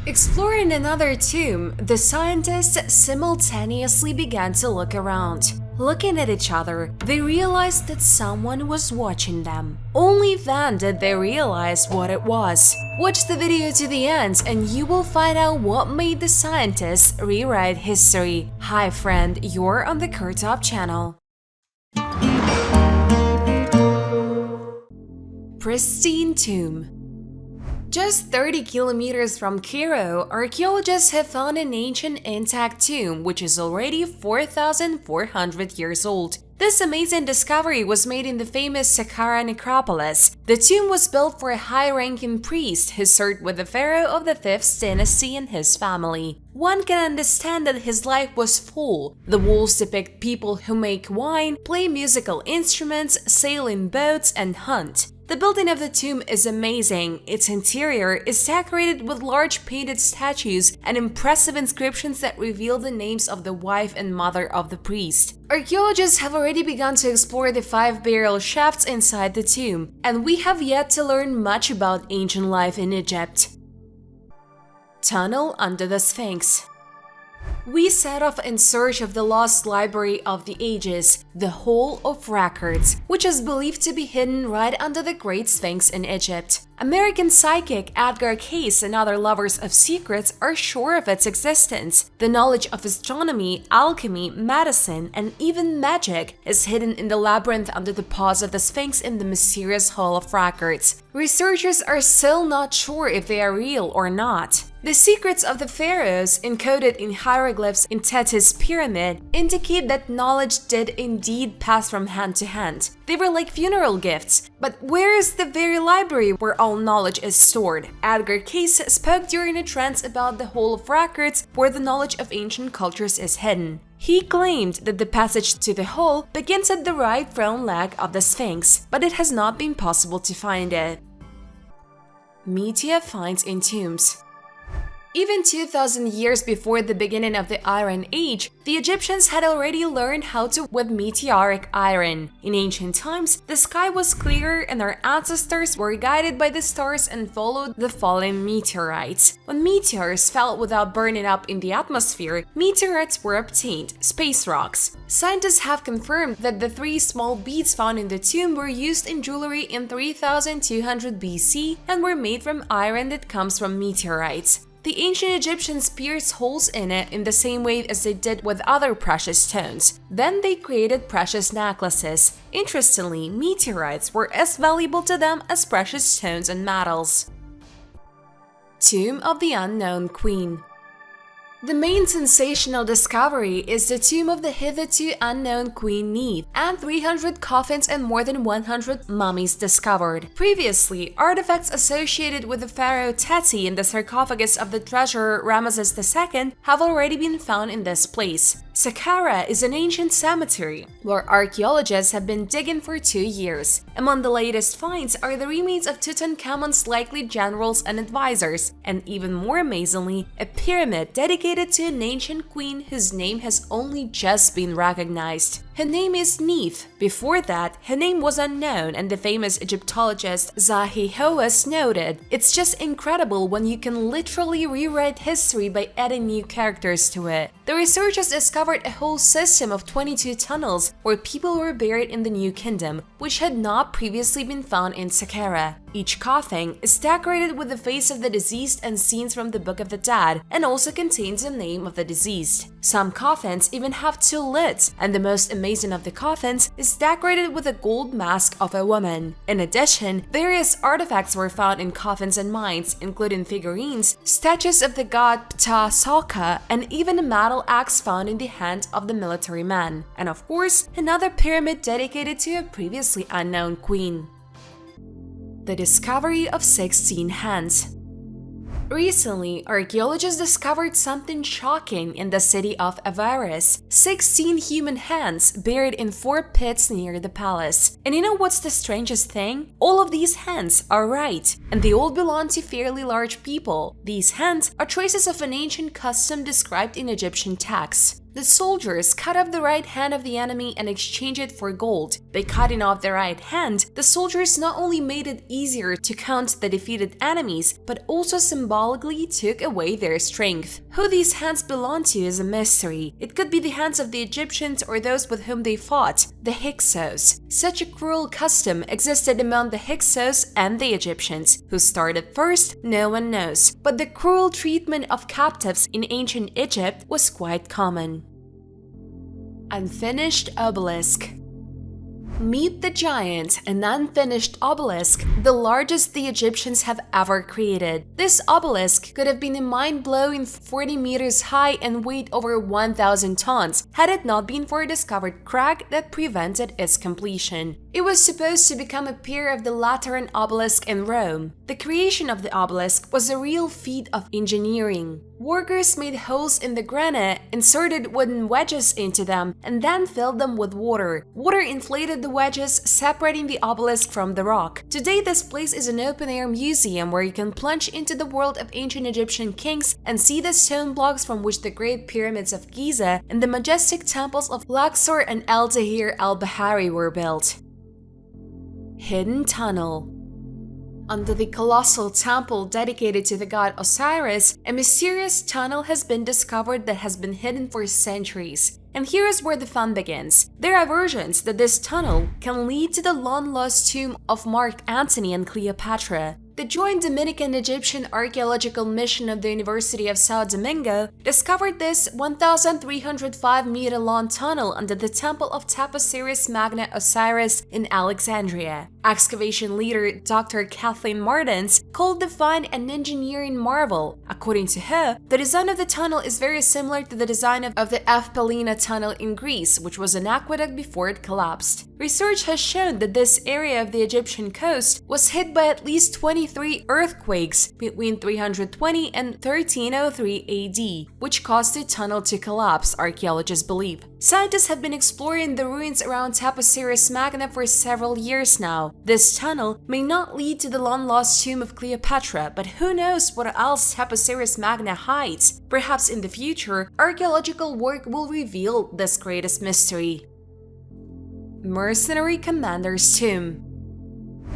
Exploring another tomb, the scientists simultaneously began to look around. Looking at each other, they realized that someone was watching them. Only then did they realize what it was. Watch the video to the end and you will find out what made the scientists rewrite history. Hi friend, you're on the KirTop channel. Pristine tomb. Just 30 kilometers from Cairo, archaeologists have found an ancient intact tomb which is already 4,400 years old. This amazing discovery was made in the famous Saqqara necropolis. The tomb was built for a high-ranking priest who served with the pharaoh of the 5th dynasty and his family. One can understand that his life was full. The walls depict people who make wine, play musical instruments, sail in boats, and hunt. The building of the tomb is amazing. Its interior is decorated with large painted statues and impressive inscriptions that reveal the names of the wife and mother of the priest. Archaeologists have already begun to explore the 5 burial shafts inside the tomb, and we have yet to learn much about ancient life in Egypt. Tunnel under the Sphinx. We set off in search of the lost library of the ages, the Hall of Records, which is believed to be hidden right under the Great Sphinx in Egypt. American psychic Edgar Cayce and other lovers of secrets are sure of its existence. The knowledge of astronomy, alchemy, medicine, and even magic is hidden in the labyrinth under the paws of the Sphinx in the mysterious Hall of Records. Researchers are still not sure if they are real or not. The secrets of the pharaohs, encoded in hieroglyphs in Teti's pyramid, indicate that knowledge did indeed pass from hand to hand. They were like funeral gifts. But where is the very library where all knowledge is stored? Edgar Cayce spoke during a trance about the Hall of Records, where the knowledge of ancient cultures is hidden. He claimed that the passage to the hall begins at the right front leg of the Sphinx, but it has not been possible to find it. Meteor finds in tombs. Even 2,000 years before the beginning of the Iron Age, the Egyptians had already learned how to with meteoric iron. In ancient times, the sky was clear and our ancestors were guided by the stars and followed the falling meteorites. When meteors fell without burning up in the atmosphere, meteorites were obtained, space rocks. Scientists have confirmed that the 3 small beads found in the tomb were used in jewelry in 3200 BC and were made from iron that comes from meteorites. The ancient Egyptians pierced holes in it in the same way as they did with other precious stones. Then they created precious necklaces. Interestingly, meteorites were as valuable to them as precious stones and metals. Tomb of the Unknown Queen. The main sensational discovery is the tomb of the hitherto unknown Queen Neith, and 300 coffins and more than 100 mummies discovered. Previously, artifacts associated with the pharaoh Teti in the sarcophagus of the treasurer Ramesses II have already been found in this place. Saqqara is an ancient cemetery where archaeologists have been digging for 2 years. Among the latest finds are the remains of Tutankhamun's likely generals and advisors, and even more amazingly, a pyramid dedicated to an ancient queen whose name has only just been recognized. Her name is Neith. Before that, her name was unknown, and the famous Egyptologist Zahi Hawass noted, "It's just incredible when you can literally rewrite history by adding new characters to it." The researchers discovered a whole system of 22 tunnels where people were buried in the New Kingdom, which had not previously been found in Saqqara. Each coffin is decorated with the face of the deceased and scenes from the Book of the Dead, and also contains the name of the deceased. Some coffins even have 2 lids, and the most amazing of the coffins is decorated with a gold mask of a woman. In addition, various artifacts were found in coffins and mines, including figurines, statues of the god Ptah Salka, and even a metal axe found in the hand of the military man. And of course, another pyramid dedicated to a previously unknown queen. The discovery of 16 hands. Recently, archaeologists discovered something shocking in the city of Avaris: 16 human hands buried in 4 pits near the palace. And you know what's the strangest thing? All of these hands are right, and they all belong to fairly large people. These hands are traces of an ancient custom described in Egyptian texts. The soldiers cut off the right hand of the enemy and exchanged it for gold. By cutting off the right hand, the soldiers not only made it easier to count the defeated enemies, but also symbolically took away their strength. Who these hands belong to is a mystery. It could be the hands of the Egyptians or those with whom they fought, the Hyksos. Such a cruel custom existed among the Hyksos and the Egyptians. Who started first, no one knows, but the cruel treatment of captives in ancient Egypt was quite common. Unfinished obelisk. Meet the giant, an unfinished obelisk, the largest the Egyptians have ever created. This obelisk could have been a mind-blowing 40 meters high and weighed over 1,000 tons had it not been for a discovered crack that prevented its completion. It was supposed to become a peer of the Lateran obelisk in Rome. The creation of the obelisk was a real feat of engineering. Workers made holes in the granite, inserted wooden wedges into them, and then filled them with water. Water inflated the wedges, separating the obelisk from the rock. Today, this place is an open-air museum where you can plunge into the world of ancient Egyptian kings and see the stone blocks from which the Great Pyramids of Giza and the majestic temples of Luxor and El Tahrir al-Bahari were built. Hidden tunnel. Under the colossal temple dedicated to the god Osiris, a mysterious tunnel has been discovered that has been hidden for centuries. And here is where the fun begins. There are versions that this tunnel can lead to the long-lost tomb of Mark Antony and Cleopatra. The joint Dominican-Egyptian archaeological mission of the University of Sao Domingo discovered this 1,305-meter-long tunnel under the temple of Taposiris Magna Osiris in Alexandria. Excavation leader Dr. Kathleen Martins called the find an engineering marvel. According to her, the design of the tunnel is very similar to the design of the Eupalina tunnel in Greece, which was an aqueduct before it collapsed. Research has shown that this area of the Egyptian coast was hit by at least 23 earthquakes between 320 and 1303 AD, which caused the tunnel to collapse, archaeologists believe. Scientists have been exploring the ruins around Taposiris Magna for several years now. This tunnel may not lead to the long-lost tomb of Cleopatra, but who knows what else Taposiris Magna hides? Perhaps in the future, archaeological work will reveal this greatest mystery. Mercenary Commander's Tomb.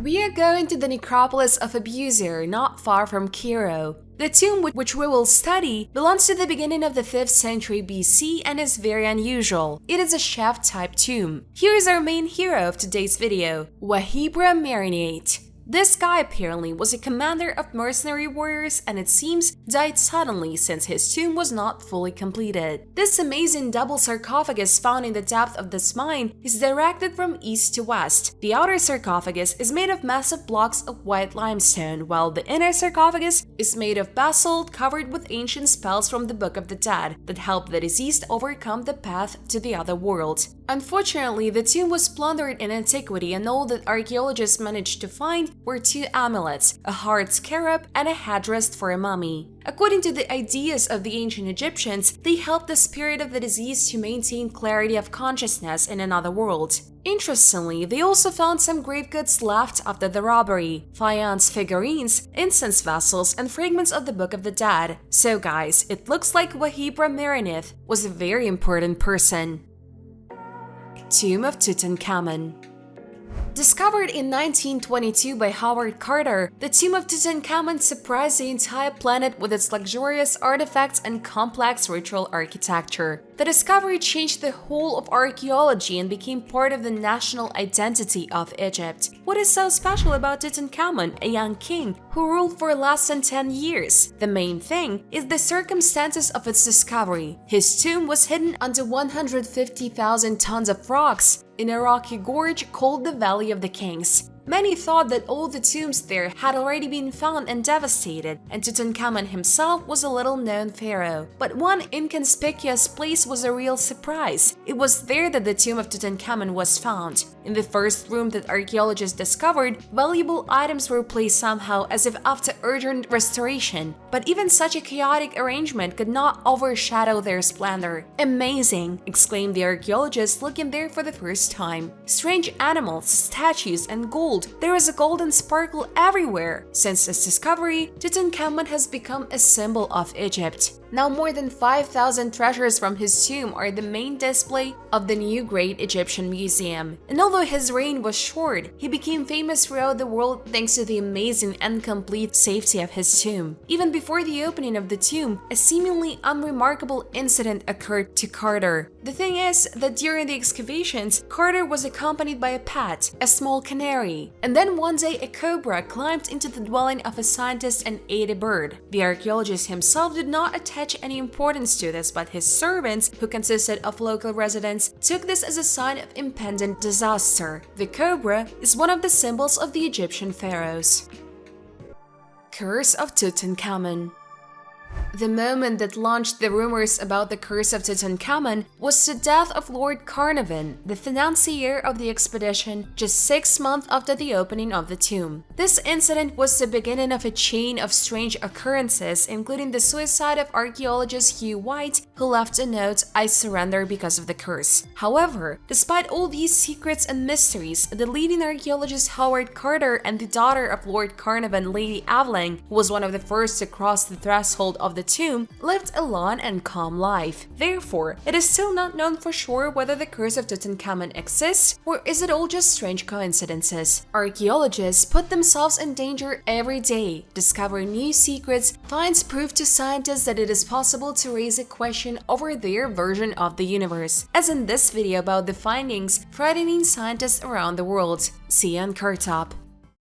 We are going to the necropolis of Abusir, not far from Cairo. The tomb which we will study belongs to the beginning of the 5th century BC and is very unusual. It is a shaft-type tomb. Here is our main hero of today's video, Wahibra Marinate. This guy apparently was a commander of mercenary warriors and it seems died suddenly since his tomb was not fully completed. This amazing double sarcophagus found in the depth of this mine is directed from east to west. The outer sarcophagus is made of massive blocks of white limestone, while the inner sarcophagus is made of basalt covered with ancient spells from the Book of the Dead that help the deceased overcome the path to the other world. Unfortunately, the tomb was plundered in antiquity and all that archaeologists managed to find were 2 amulets, a hard scarab, and a headrest for a mummy. According to the ideas of the ancient Egyptians, they helped the spirit of the deceased to maintain clarity of consciousness in another world. Interestingly, they also found some grave goods left after the robbery: faience figurines, incense vessels, and fragments of the Book of the Dead. So guys, it looks like Wahibra Marinate was a very important person. Tomb of Tutankhamun. Discovered in 1922 by Howard Carter, the tomb of Tutankhamun surprised the entire planet with its luxurious artifacts and complex ritual architecture. The discovery changed the whole of archaeology and became part of the national identity of Egypt. What is so special about Tutankhamun, a young king who ruled for less than 10 years? The main thing is the circumstances of its discovery. His tomb was hidden under 150,000 tons of rocks in a rocky gorge called the Valley of the Kings. Many thought that all the tombs there had already been found and devastated, and Tutankhamun himself was a little-known pharaoh. But one inconspicuous place was a real surprise. It was there that the tomb of Tutankhamun was found. In the first room that archaeologists discovered, valuable items were placed somehow as if after urgent restoration. But even such a chaotic arrangement could not overshadow their splendor. "Amazing!" exclaimed the archaeologists looking there for the first time. Strange animals, statues, and gold gold. There is a golden sparkle everywhere. Since its discovery, Tutankhamun has become a symbol of Egypt. Now more than 5,000 treasures from his tomb are the main display of the new Great Egyptian Museum. And although his reign was short, he became famous throughout the world thanks to the amazing and complete safety of his tomb. Even before the opening of the tomb, a seemingly unremarkable incident occurred to Carter. The thing is that during the excavations, Carter was accompanied by a pet, a small canary. And then one day a cobra climbed into the dwelling of a scientist and ate a bird. The archaeologist himself did not attach any importance to this, but his servants, who consisted of local residents, took this as a sign of impending disaster. The cobra is one of the symbols of the Egyptian pharaohs. Curse of Tutankhamun. The moment that launched the rumors about the curse of Tutankhamun was the death of Lord Carnarvon, the financier of the expedition, just 6 months after the opening of the tomb. This incident was the beginning of a chain of strange occurrences, including the suicide of archaeologist Hugh White, who left a note, "I surrender because of the curse." However, despite all these secrets and mysteries, the leading archaeologist Howard Carter and the daughter of Lord Carnarvon, Lady Evelyn, who was one of the first to cross the threshold of the tomb, lived a long and calm life. Therefore, it is still not known for sure whether the curse of Tutankhamun exists, or is it all just strange coincidences. Archaeologists put themselves in danger every day, discover new secrets, finds proof to scientists that it is possible to raise a question over their version of the universe, as in this video about the findings frightening scientists around the world. See you on KirTop.